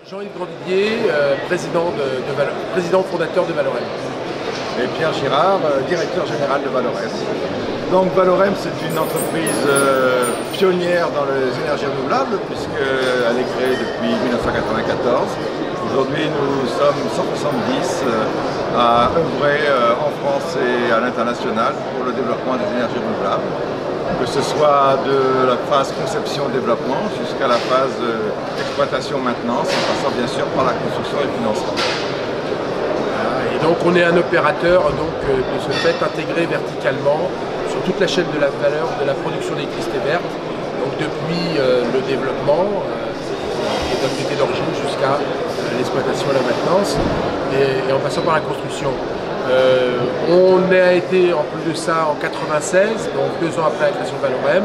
Jean-Yves Grandidier, président fondateur de Valorem. Et Pierre Girard, directeur général de Valorem. Donc Valorem, c'est une entreprise pionnière dans les énergies renouvelables puisqu'elle est créée depuis 1994. Aujourd'hui, nous sommes 170 à œuvrer en France et à l'international pour le développement des énergies renouvelables, que ce soit de la phase conception-développement jusqu'à la phase exploitation-maintenance, en passant bien sûr par la construction et le financement. Et donc on est un opérateur de ce fait intégré verticalement sur toute la chaîne de la valeur de la production d'électricité verte, donc depuis le développement qui est l'activité d'origine jusqu'à l'exploitation et la maintenance et en passant par la construction. On a été en plus de ça en 96, donc 2 ans après la création de Valorem,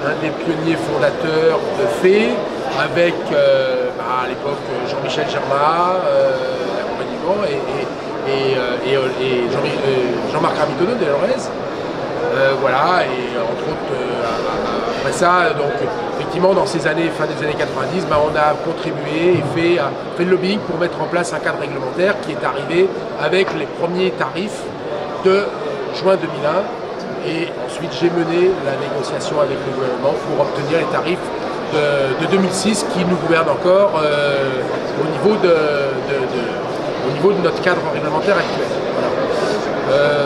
un des pionniers fondateurs de FEE avec à l'époque Jean-Michel Germain, l'accompagnement et Jean-Marc Ramitono de Lorez. Voilà, et entre autres, après ça, donc effectivement, dans ces années, fin des années 90, on a contribué et fait le lobbying pour mettre en place un cadre réglementaire qui est arrivé avec les premiers tarifs de juin 2001. Et ensuite, j'ai mené la négociation avec le gouvernement pour obtenir les tarifs de 2006 qui nous gouvernent encore au niveau de notre cadre réglementaire actuel. Voilà.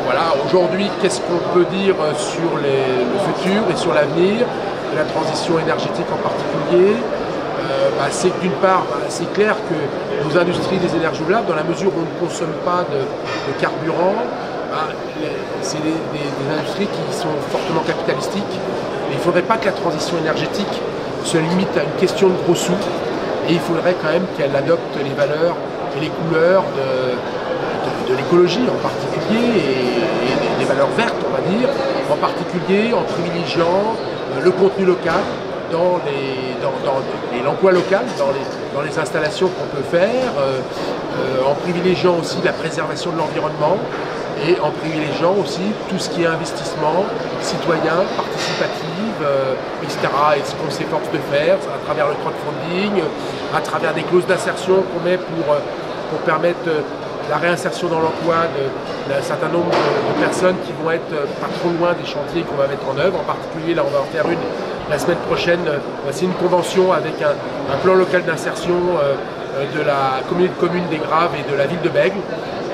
Voilà, aujourd'hui, qu'est-ce qu'on peut dire sur le futur et sur l'avenir de la transition énergétique en particulier? C'est que d'une part, c'est clair que nos industries des énergies renouvelables, dans la mesure où on ne consomme pas de carburant, c'est des industries qui sont fortement capitalistiques. Mais il ne faudrait pas que la transition énergétique se limite à une question de gros sous, et il faudrait quand même qu'elle adopte les valeurs et les couleurs de l'écologie en particulier et des valeurs vertes, on va dire, en particulier en privilégiant le contenu local et l'emploi local dans les installations qu'on peut faire, en privilégiant aussi la préservation de l'environnement et en privilégiant aussi tout ce qui est investissement citoyen, participatif, etc. Et ce qu'on s'efforce de faire à travers le crowdfunding, à travers des clauses d'insertion qu'on met pour permettre la réinsertion dans l'emploi d'un certain nombre de personnes qui vont être pas trop loin des chantiers qu'on va mettre en œuvre. En particulier, là, on va en faire une la semaine prochaine. C'est une convention avec un plan local d'insertion de la communauté de communes des Graves et de la ville de Bègles,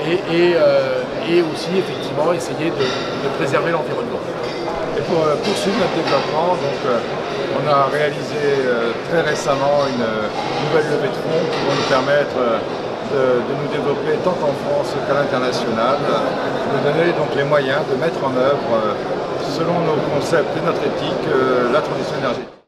et aussi, effectivement, essayer de préserver l'environnement. Et pour poursuivre notre développement, on a réalisé très récemment une nouvelle levée de fonds qui va nous permettre de nous développer tant en France qu'à l'international, de donner donc les moyens de mettre en œuvre, selon nos concepts et notre éthique, la transition énergétique.